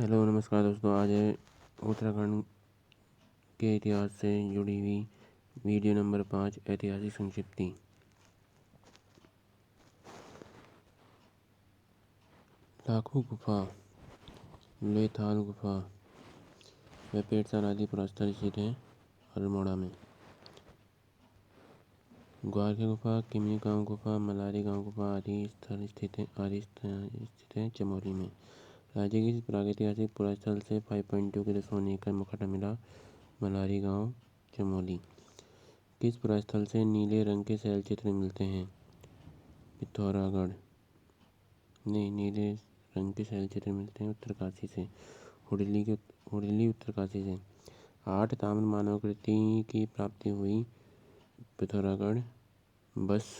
Hello नमस्कार दोस्तों। आज है उत्तराखंड के इतिहास से जुड़ी हुई वीडियो नंबर 5 ऐतिहासिक संक्षिप्ति। लाखों गुफा, लेथाल गुफा व पेटसार आदि पुरास्थल स्थित हैं अल्मोड़ा में। ग्वारखे गुफा, किमनी गांव गुफा, मलारी गांव गुफा आदि स्थल स्थित हैं चमोली में। राज्य की प्रागैतिहासिक पुरास्थल से 5.2 किलो सोने का मुखौटा मिला। मलारी गांव चमोली। किस पुरास्थल से नीले रंग के शैल चित्र मिलते हैं? पिथौरागढ़। नहीं, नीले रंग के शैल चित्र मिलते हैं उत्तरकाशी से। हुडली उत्तरकाशी से। 8 ताम्र मानवाकृति की प्राप्ति हुई पिथौरागढ़ बस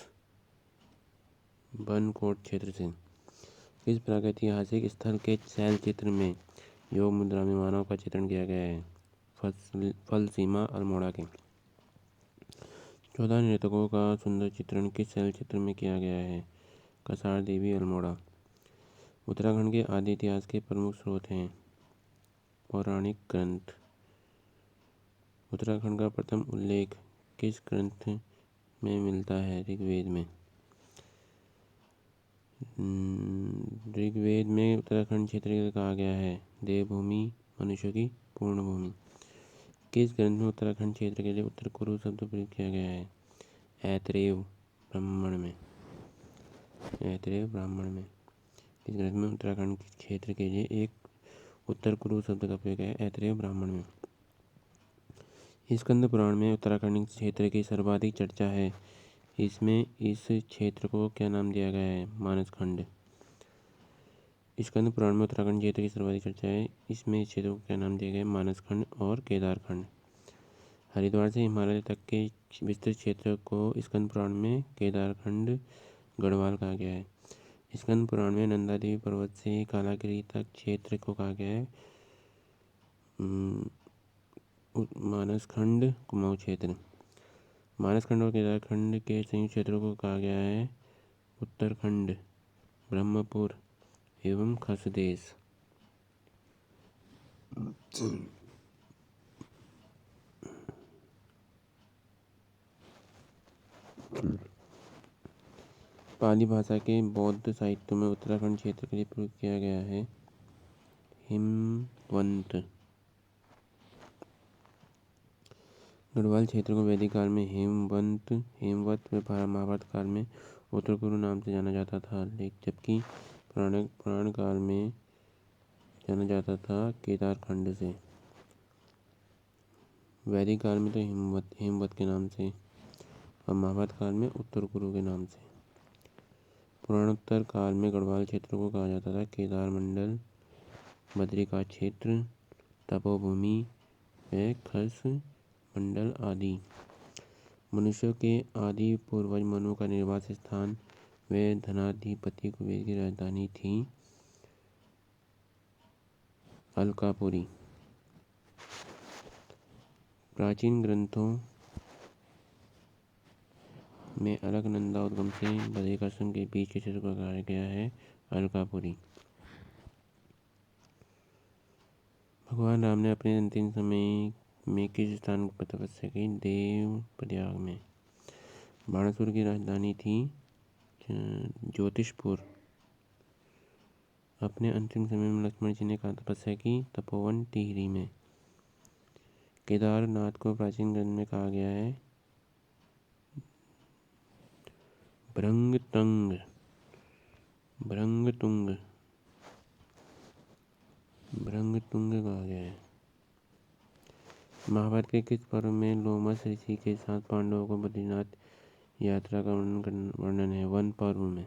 बनकोट क्षेत्र से। किस प्रागैतिहासिक स्थल के शैल चित्र में योग मुद्रा में मानव का चित्रण किया गया है? फल सीमा अल्मोड़ा के। 14 नृतकों का सुंदर चित्रण किस शैल चित्र में किया गया है? कसार देवी अल्मोड़ा। उत्तराखंड के आदि इतिहास के प्रमुख स्रोत हैं। पौराणिक ग्रंथ। उत्तराखंड का प्रथम उल्लेख किस ग्रंथ में मिलता है? ऋग्वेद में। ऋग्वेद में उत्तराखंड क्षेत्र को कहा गया है देवभूमि, मनुष्य की पूर्ण भूमि। किस ग्रंथ में उत्तराखंड क्षेत्र के लिए उत्तर कुरु शब्द प्रयोग किया गया है? ऐतरेय ब्राह्मण में। ऐतरेय ब्राह्मण में। किस ग्रंथ में उत्तराखंड क्षेत्र के लिए एक उत्तर कुरु शब्द का प्रयोग है? ऐतरेय ब्राह्मण में। स्कंद पुराण में उत्तराखंड क्षेत्र की सर्वाधिक चर्चा है। इसमें इस क्षेत्र को क्या नाम दिया गया है? मानसखंड। स्कंद पुराण में उत्तराखंड क्षेत्र की सर्वाधिक चर्चा है। इसमें इस क्षेत्र को क्या नाम दिया गया है? मानसखंड और केदारखंड। हरिद्वार से हिमालय तक के विस्तृत क्षेत्र को स्कंद पुराण में केदारखंड गढ़वाल कहा गया है। स्कंद पुराण में नंदा देवी पर्वत से कालागिरी तक क्षेत्र को कहा गया है मानसखंड कुमाऊं क्षेत्र। मानसखंड और केदारखंड के संयुक्त क्षेत्रों को कहा गया है उत्तरखंड, ब्रह्मपुर एवं खसदेश। पाली भाषा के बौद्ध साहित्य में उत्तराखंड क्षेत्र के लिए प्रयोग किया गया है हिमवंत। गढ़वाल क्षेत्र को वैदिक काल में हेमवत व महाभारत काल में उत्तर कुरु नाम से जाना जाता था, जबकि पुराण काल में जाना जाता था केदारखंड से। वैदिक काल में तो हेमवत के नाम से और महाभारत काल में उत्तर कुरु के नाम से। पुराणोत्तर काल में गढ़वाल क्षेत्र को कहा जाता था केदार मंडल, बद्रिका क्षेत्र, तपोभूमि व खस मंडल आदि। मनुष्यों के आदि पूर्वज मनु का निवास स्थान व धनाधिपति कुबेर की राजधानी थी अलकापुरी। प्राचीन ग्रंथों में अलकनंदा उद्गम से बद्रिकाश्रम के बीच के क्षेत्र को कहा गया है अलकापुरी। भगवान राम ने अपने अंतिम समय में किस स्थान पर तपस्या की? देवप्रयाग में। बाणासुर की राजधानी थी ज्योतिषपुर। अपने अंतिम समय में लक्ष्मण जी ने कहाँ तपस्या की? तपोवन टिहरी में। केदारनाथ को प्राचीन ग्रंथ में कहा गया है भृंगतुंग कहा गया है। महाभारत के किस पर्व में लोमस ऋषि के साथ पांडवों को बद्रीनाथ यात्रा का वर्णन है? वन पर्व में।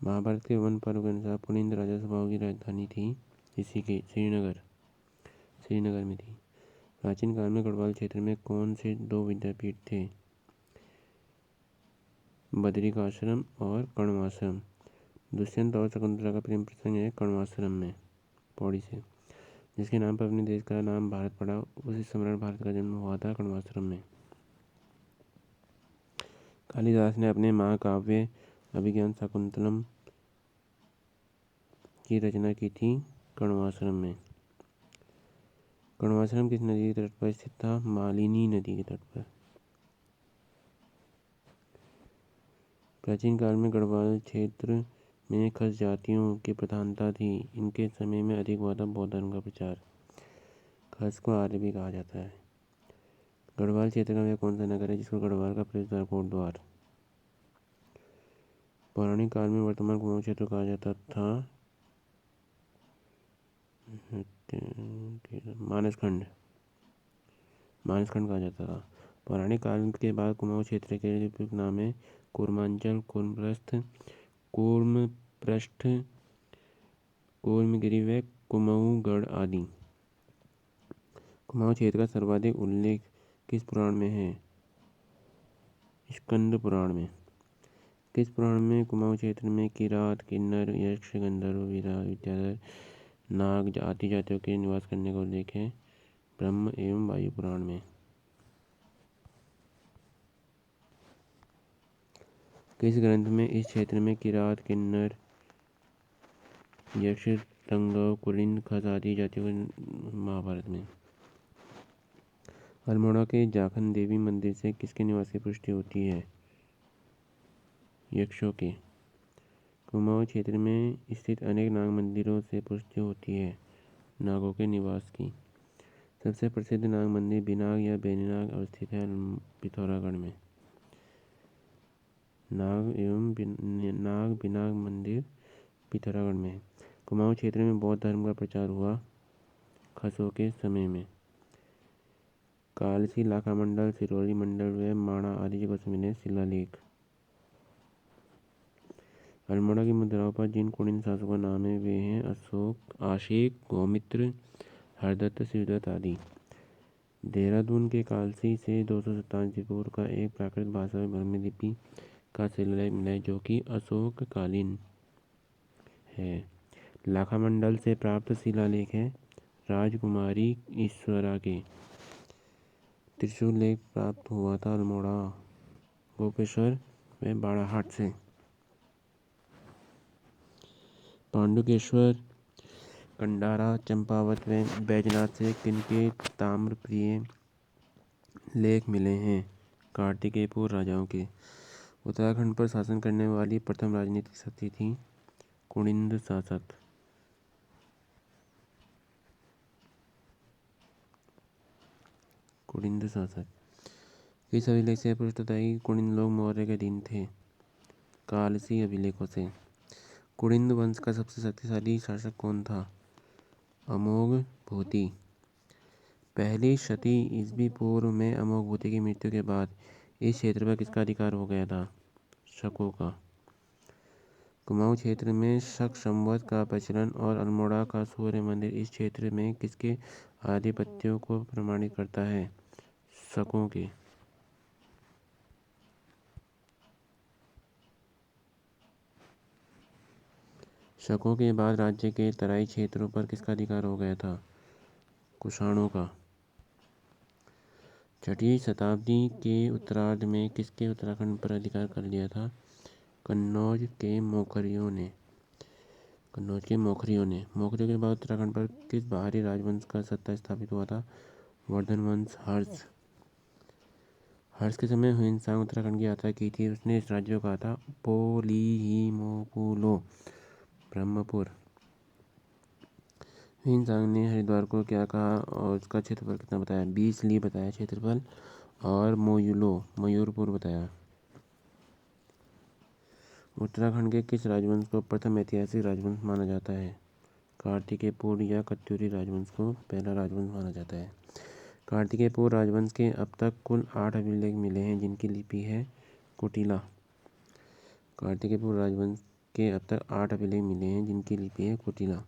महाभारत के वन पर्व के अनुसार पुलिंद राजा स्वभाव की राजधानी थी श्रीनगर में थी। प्राचीन काल में गढ़वाल क्षेत्र में कौन से 2 विद्यापीठ थे? बद्रिकाश्रम और कण्वाश्रम। दुष्यंत और शकुंतला का प्रेम प्रसंग है कण्वाश्रम में, पौड़ी से। जिसके नाम पर अपने देश का नाम भारत पड़ा, उसी सम्राट भारत का जन्म हुआ था कण्वाश्रम में। कालिदास ने अपने महाकाव्य अभिज्ञान शाकुंतलम की रचना की थी कण्वाश्रम में। कण्वाश्रम किस नदी के तट पर स्थित था? मालिनी नदी के तट पर। प्राचीन काल में गढ़वाल क्षेत्र में खस जातियों की प्रधानता थी। इनके समय में अधिक हुआ था बौद्ध धर्म का प्रचार। खस को आर्य भी कहा जाता है। गढ़वाल क्षेत्र का वह कौन सा नगर है जिसको गढ़वाल का प्रवेश द्वार कोटद्वार? पौराणिक काल में वर्तमान कुमाऊं क्षेत्र कहा जाता था मानसखंड। मानसखंड कहा जाता था। पौराणिक काल के बाद कुमाऊं क्षेत्र के उपयुक्त नाम है कूर्मांचल, कूर्मप्रस्थ, कूर्मपृष्ठ, कूर्मगिरि व कुमाऊँगढ़ आदि। कुमाऊं क्षेत्र का सर्वाधिक उल्लेख किस पुराण में है? स्कंद पुराण में। किस पुराण में कुमाऊं क्षेत्र में किरात, किन्नर, यक्ष, गंधर्व, विद्याधर, नाग आदि जातियों के निवास करने का उल्लेख है? ब्रह्म एवं वायु पुराण में। किस ग्रंथ में इस क्षेत्र में किरात, किन्नर, यक्ष, तंगव, कुलिन, खस आदि जातियों को? महाभारत में। अल्मोड़ा के जाखन देवी मंदिर से किसके निवास की पुष्टि होती है? यक्षों के। कुमाऊं क्षेत्र में स्थित अनेक नाग मंदिरों से पुष्टि होती है नागों के निवास की। सबसे प्रसिद्ध नाग मंदिर बिनाग या बेनीनाग अवस्थित है पिथौरागढ़ में। नाग बिनाग मंदिर पिथौरागढ़ में है। कुमाऊं क्षेत्र में बौद्ध धर्म का प्रचार हुआ खसों के समय में। कालसी, लाखा मंडल, सिरोली मंडल व माणा आदि जगहों से मिले शिलालेख। अल्मोड़ा की मुद्राओं पर जिन कुलीन शासकों का नाम है वे हैं आशेक, गौमित्र, हरदत्त, शिवदत्त आदि। देहरादून के कालसी से 257 ईस्वी पूर्व का एक प्राकृत भाषा में ब्रह्मलिपि का शिलालेख मिला है जो कि अशोककालीन है। लाखा मंडल से प्राप्त शिलालेख है राजकुमारी ईश्वरा के। त्रिशूल लेख प्राप्त हुआ था अल्मोड़ा, गोपेश्वर व बाड़ाहाट से। पांडुकेश्वर, कंडारा, चंपावत व बैजनाथ से किनके ताम्रप्रिय लेख मिले हैं? कार्तिकेयपुर राजाओं के। उत्तराखंड पर शासन करने वाली प्रथम राजनीतिक शक्ति थी कुनिंद शासक। कुनिंद शासक। किस अभिलेख से पुष्ट होता है कि कुनिंद लोग मौर्य के अधीन थे? कालसी अभिलेखों से। कुनिंद वंश का सबसे शक्तिशाली शासक कौन था? अमोघभूति। पहली शती ईस्वी पूर्व में अमोघभूति की मृत्यु के बाद इस क्षेत्र पर किसका अधिकार हो गया था? शकों का। कुमाऊं क्षेत्र में शक संवत का प्रचलन और अल्मोड़ा का सूर्य मंदिर इस क्षेत्र में किसके आधिपत्य को प्रमाणित करता है? शकों के। शकों के बाद राज्य के तराई क्षेत्रों पर किसका अधिकार हो गया था? कुषाणों का। छठी शताब्दी के उत्तरार्ध में किसके उत्तराखंड पर अधिकार कर लिया था? कन्नौज के मोखरियों ने। मोखरियों के बाद उत्तराखंड पर किस बाहरी राजवंश का सत्ता स्थापित हुआ था? वर्धन वंश। हर्ष के समय हुइनसांग उत्तराखंड की यात्रा की थी। उसने इस राज्य को कहा था पोलिहिमोपुलो, ब्रह्मपुर। हुइनसांग ने हरिद्वार को क्या कहा और उसका क्षेत्रफल कितना बताया? 20 ली बताया क्षेत्रफल, और मोयुलो मयूरपुर बताया। उत्तराखंड के किस राजवंश को प्रथम ऐतिहासिक राजवंश माना जाता है? कार्तिकेयपुर या कत्यूरी राजवंश को पहला राजवंश माना जाता है। कार्तिकेयपुर राजवंश के अब तक कुल 8 अभिलेख मिले हैं जिनकी लिपि है कुटिला। कार्तिकेयपुर राजवंश के अब तक 8 अभिलेख मिले हैं जिनकी लिपि है कुटिला।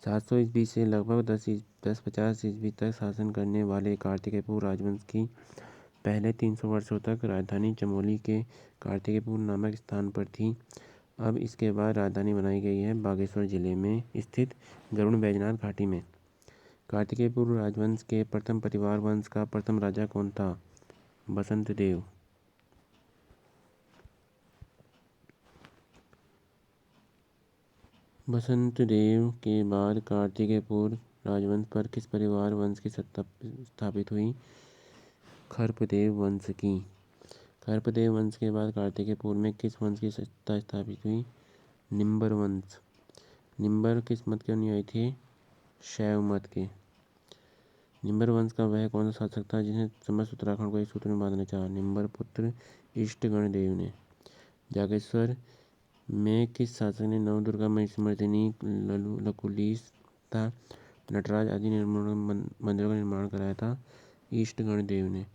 700 ईस्वी से लगभग 1050 ईस्वी तक शासन करने वाले कार्तिकेयपुर राजवंश की पहले 300 वर्षों तक राजधानी चमोली के कार्तिकेयपुर नामक स्थान पर थी। अब इसके बाद राजधानी बनाई गई है बागेश्वर जिले में स्थित गरुड़ बैजनाथ घाटी में। कार्तिकेयपुर राजवंश के प्रथम परिवार वंश का प्रथम राजा कौन था? बसंत देव। बसंत देव के बाद कार्तिकेयपुर राजवंश पर किस परिवार वंश की सत्ता स्थापित हुई? खरपदेव वंश की। खरपदेव वंश के बाद कार्तिकेयपुर में किस वंश की सत्ता स्थापित हुई? निंबर वंश। निंबर किस मत के अनुयायी थे? शैव मत के। निंबर वंश का वह कौन सा शासक था जिसने समस्त उत्तराखंड को एक सूत्र में बांधना चाहा? निंबर पुत्र इष्टगण देव ने। जागेश्वर में किस शासक ने नवदुर्गा महिषमर्दिनी, लकुलिश तथा नटराज आदि मंदिरों का निर्माण कराया था? इष्टगण देव ने।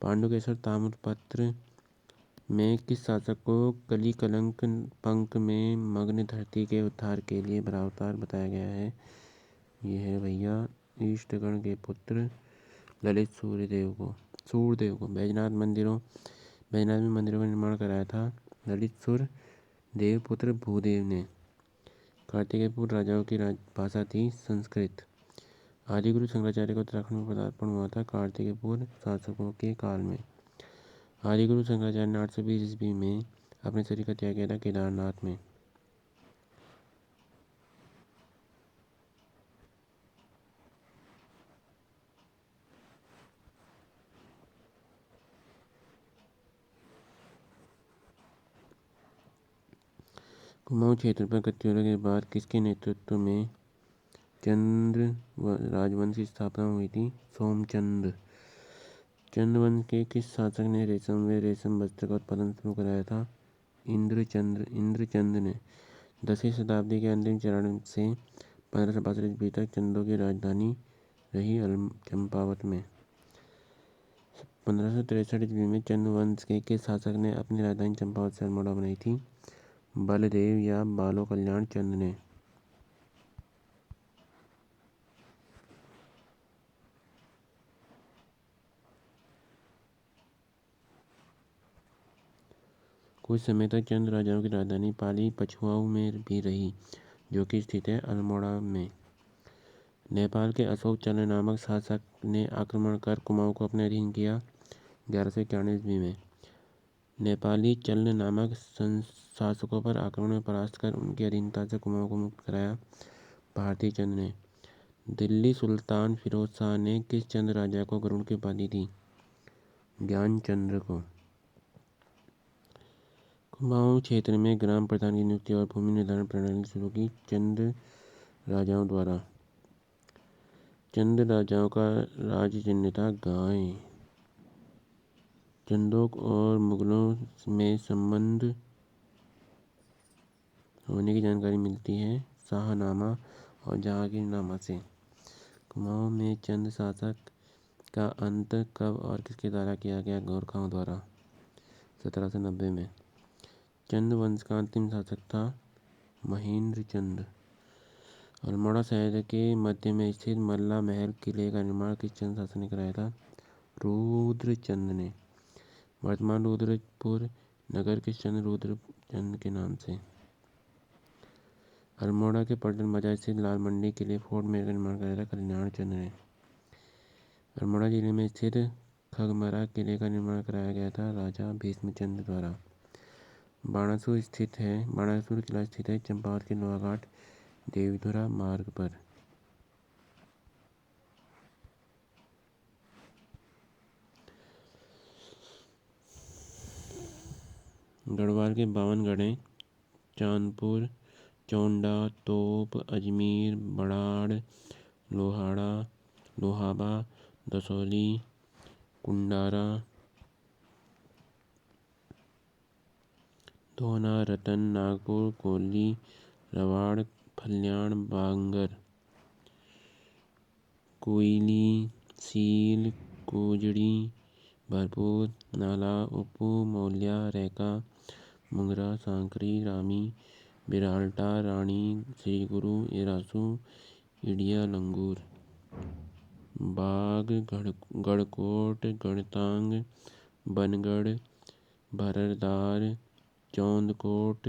पांडुकेश्वर ताम्रपत्र में किस शासक को कली कलंक पंक में मग्न धरती के उद्धार के लिए बरावतार बताया गया है? ये है भैया इष्टगण के पुत्र ललित सूर्यदेव को। बैजनाथ में मंदिरों का निर्माण कराया था ललित सूर्य देव पुत्र भूदेव ने। कार्तिकेयपुर राजाओं की भाषा थी संस्कृत। आदिगुरु शंकराचार्य को उत्तराखंड में पदार्पण हुआ था कार्तिकेयपुर शासकों के काल में। आदिगुरु शंकराचार्य ने 820 ईस्वी में अपने शरीर का त्याग किया था केदारनाथ में। कुमाऊं क्षेत्र पर गतिरोध के बाद किसके नेतृत्व में चंद्र राजवंश की स्थापना हुई थी? सोमचंद। चंद्रवंश के किस शासक ने रेशम वस्त्र का उत्पादन शुरू कराया था? इंद्रचंद ने। 10वीं शताब्दी के अंतिम चरण से 1562 ईस्वी तक चंदों की राजधानी रही चंपावत में। 1563 ईस्वी में चंद्रवंश के किस शासक ने अपनी राजधानी चंपावत से अल्मोड़ा बनाई थी? बलदेव या बालो कल्याण चंद ने। कुछ समय तक चंद राजाओं की राजधानी पाली पछुआऊ में भी रही, जो कि स्थित है अल्मोड़ा में। नेपाल के अशोक चल्ल नामक शासक ने आक्रमण कर कुमाऊं को अपने अधीन किया 1191 ईस्वी में। नेपाली चल्ल नामक शासकों पर आक्रमण में परास्त कर उनकी अधीनता से कुमाऊं को मुक्त कराया भारतीय चंद ने। दिल्ली सुल्तान फिरोज शाह ने किस चंद राजा को गरुड़ की उपाधि दी? ज्ञानचंद्र को। कुमाऊं क्षेत्र में ग्राम प्रधान की नियुक्ति और भूमि निर्धारण प्रणाली शुरू की चंद राजाओं द्वारा। चंद राजाओं का राज चिन्ह था गाय। चंदों और मुगलों में संबंध होने की जानकारी मिलती है शाहनामा और जहांगीरनामा से। कुमाऊं में चंद शासक का अंत कब और किसके द्वारा किया गया? गोरखाओं द्वारा 1790 में। चंद वंश का अंतिम शासक था महेंद्र चंद। अल्मोड़ा शहर के मध्य में स्थित मल्ला महल किले का निर्माण किस चंद शासक ने कराया था? रुद्रचंद ने। वर्तमान रुद्रपुर नगर किस चंद रुद्रचंद के नाम से? अल्मोड़ा के पलटन बाजार स्थित लाल मंडी किले फोर्ट मेयर का निर्माण कराया था कल्याण चंद ने। अल्मोड़ा जिले में स्थित खगमरा किले का निर्माण कराया गया था राजा भीष्मचंद द्वारा। बाणासुर किला स्थित है चंपावत के लोहाघाट देवीधुरा मार्ग पर। गढ़वाल के 52 गढ़े चांदपुर, चौंडा, तोप, अजमेर, बड़ाड़, लोहाबा, दसौली, कुंडारा, दोहना, रतन, नागपुर, कोली, रवाड़, फल्याण, बांगर, कोयली, सील, कोजड़ी, भरपूर, नाला, उपू, मौलिया, रैका, मुंगरा, सांकरी, रामी, बिराल्टा, रानी, श्रीगुरु, एरासू, इडिया, लंगूर, बाग, गढ़कोट, गढ़तांग, बनगढ़, भररदार, चौंदकोट,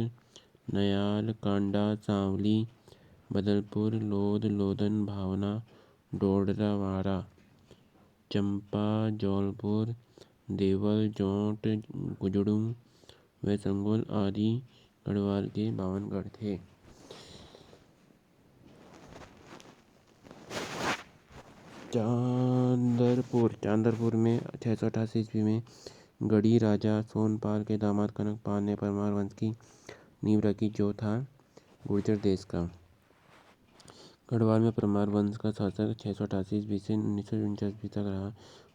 नयाल, कांडा, सांवली, बदलपुर, लोध, लोधन, भावना, डोडरावाड़ा, चंपा, जौलपुर, देवल, जोंट, गुजड़ू व संगोल आदि गढ़वाल के 52 गढ़ थे। चांदरपुर में 688 ईस्वी में गढ़ी राजा सोनपाल के दामाद कनकपाल ने परमार वंश की नींव रखी, जो था गुर्जर देश का। गढ़वाल में परमार वंश का शासक 688 ईस्वी से 1949 ईस्वी तक रहा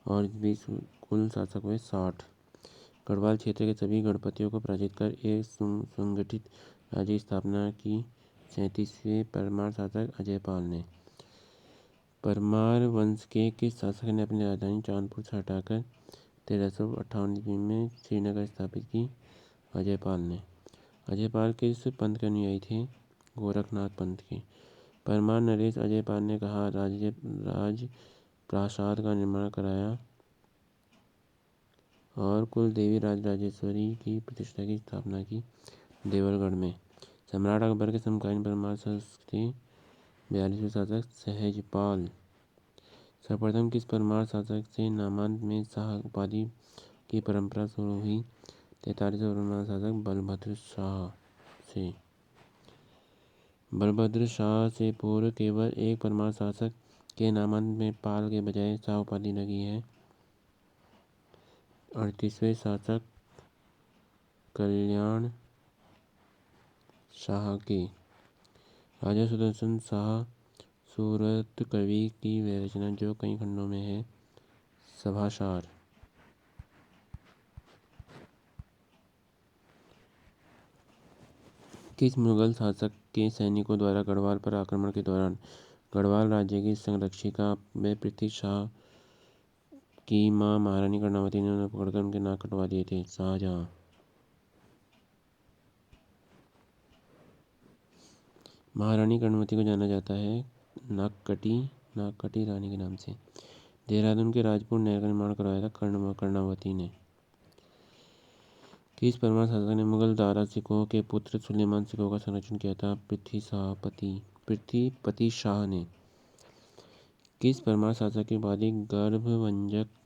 और इस बीच कुल शासक हुए 60। गढ़वाल क्षेत्र के सभी गणपतियों को पराजित कर एक सुसंगठित राज्य की स्थापना की 37वें परमार शासक अजयपाल ने। परमार वंश के किस शासक ने अपनी राजधानी चांदपुर से हटाकर 1358 ईस्वी में श्रीनगर स्थापित की? अजयपाल ने। अजयपाल किस पंथ के अनुयायी थे? गोरखनाथ पंथ के। परमार नरेश अजयपाल ने कहा राज प्रासाद का निर्माण कराया और कुल देवी राजराजेश्वरी की प्रतिष्ठा की स्थापना की देवलगढ़ में। सम्राट अकबर के समकालीन परमार शासक थे 42वें शासक सहजपाल। सर्वप्रथम किस परमार शासक से नामांत में शाह उपाधि की परंपरा शुरू हुई? 43वें परमार शासक बलभद्र शाह से। बलभद्र शाह से पूर्व केवल एक परमार शासक के नामांत में पाल के बजाय शाह उपाधि लगी है। 38वें शासक कल्याण शाह के। राजा सुदर्शन शाह सूरत कवि की वह रचना जो कई खंडों में है, सभासार। किस मुगल शासक के सैनिकों द्वारा गढ़वाल पर आक्रमण के दौरान गढ़वाल राज्य की संरक्षिका व पृथ्वी शाह की मां महारानी कर्णावती ने उन्हें पकड़कर उनके नाक कटवा दिए थे? शाहजहां। महारानी कर्णावती को जाना जाता है नाककटी रानी के नाम से। देहरादून के राजपुर नहर का निर्माण करवाया था कर्णावती ने। किस परमार शासक ने मुगल दारा सिकोह के पुत्र सुलेमान सिकोह का संरक्षण किया था? पृथ्वीपति शाह ने। किस परमार शासक की उपाधि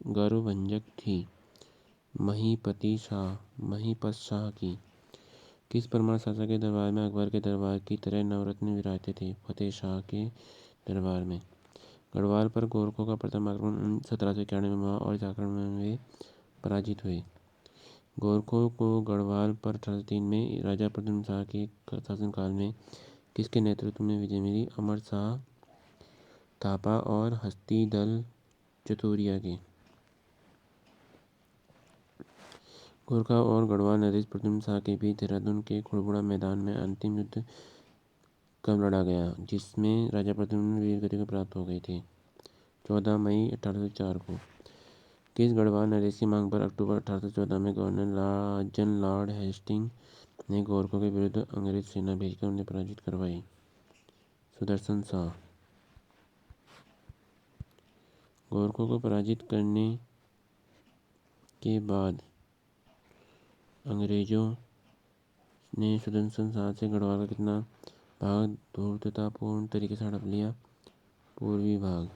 गर्वभंजक थी? महीपत शाह की। किस परमार शासक के दरबार में अकबर के दरबार की तरह नवरत्न विराजते थे? फतेह शाह के दरबार में। गढ़वाल पर गोरखों का प्रथम आक्रमण 1791 में हुआ और इस आक्रमण में वे पराजित हुए। गोरखों को गढ़वाल पर 1803 में राजा प्रद्युम्न शाह के शासनकाल में किसके नेतृत्व में विजय मिली? अमर शाह थापा और हस्तिदल चतुरिया के। गोरखा और गढ़वाल नरेश प्रद्युम्न शाह के बीच देहरादून के खुड़बुड़ा मैदान में अंतिम युद्ध कब लड़ा गया, जिसमें राजा प्रद्युम्न वीर गति को प्राप्त हो गए थे? 14 मई 1804 को। किस गढ़वाल नरेश की मांग पर अक्टूबर 1814 में गवर्नर जन लॉर्ड हेस्टिंग्स ने गोरखों के विरुद्ध अंग्रेज सेना भेजकर उन्हें पराजित करवाई? सुदर्शन शाह। गोरखों को पराजित करने के बाद अंग्रेजों ने सुदर्शन शाह से गढ़वाल का कितना भाग धूर्ततापूर्ण तरीके से हड़प लिया? पूर्वी भाग।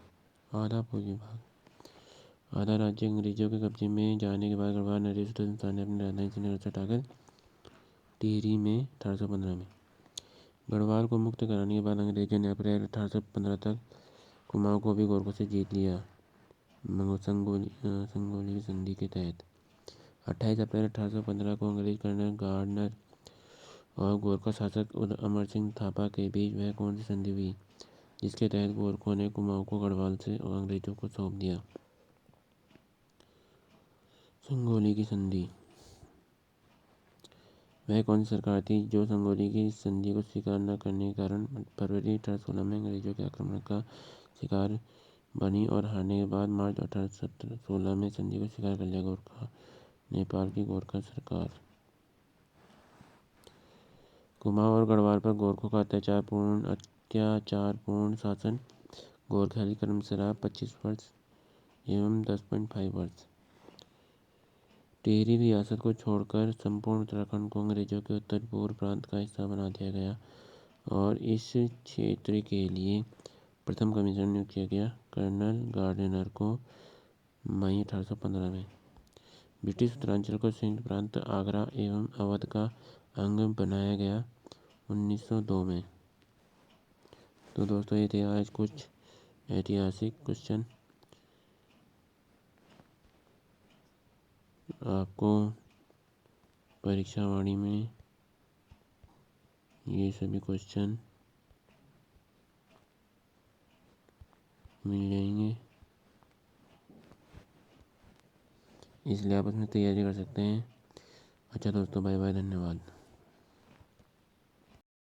आधा पूर्वी भाग। आधा राज्य अंग्रेजों के कब्जे में जाने के बाद गढ़वाल नरेश सुदर्शन शाह ने अपनी राजधानी श्रीनगर से हटाकर टिहरी में 1815 में। गढ़वाल को मुक्त कराने के बाद अंग्रेजों ने अप्रैल 1815 तक कुमाऊं को भी गोरखों से जीत लिया संगोली की संधि के तहत। 28 अप्रैल 1815 को अंग्रेज कर्नल गार्डनर और गोरखा शासक अमर सिंह थापा के बीच वह कौन सी संधि हुई जिसके तहत गोरखों ने कुमाऊं को गढ़वाल से और अंग्रेजों को सौंप दिया? संगोली की संधि। वह कौन सी सरकार थी जो संगोली की संधि को स्वीकार न करने के कारण फरवरी 1816 में अंग्रेजों के आक्रमण का शिकार बनी और हारने के बाद मार्च 1816 में संधि को स्वीकार कर लिया? गोरखा। नेपाल की गोरखा सरकार। कुमाऊं और गढ़वाल पर गोरखों का अत्याचारपूर्ण शासन। गोरखियाली क्रम शराब 25 वर्ष एवं 10.5 वर्ष। टिहरी रियासत को छोड़कर संपूर्ण उत्तराखंड को अंग्रेजों के उत्तर पूर्व प्रांत का हिस्सा बना दिया गया और इस क्षेत्र के लिए प्रथम कमिश्नर नियुक्त किया गया कर्नल गार्डनर को मई 1815 में। ब्रिटिश उत्तरांचल को संयुक्त प्रांत आगरा एवं अवध का अंग बनाया गया 1902 में। तो दोस्तों ये थे आज कुछ ऐतिहासिक क्वेश्चन। आपको परीक्षावाणी में ये सभी क्वेश्चन मिल जाएंगे, इसलिए आप उसमें तैयारी कर सकते हैं। अच्छा दोस्तों, बाय बाय, धन्यवाद।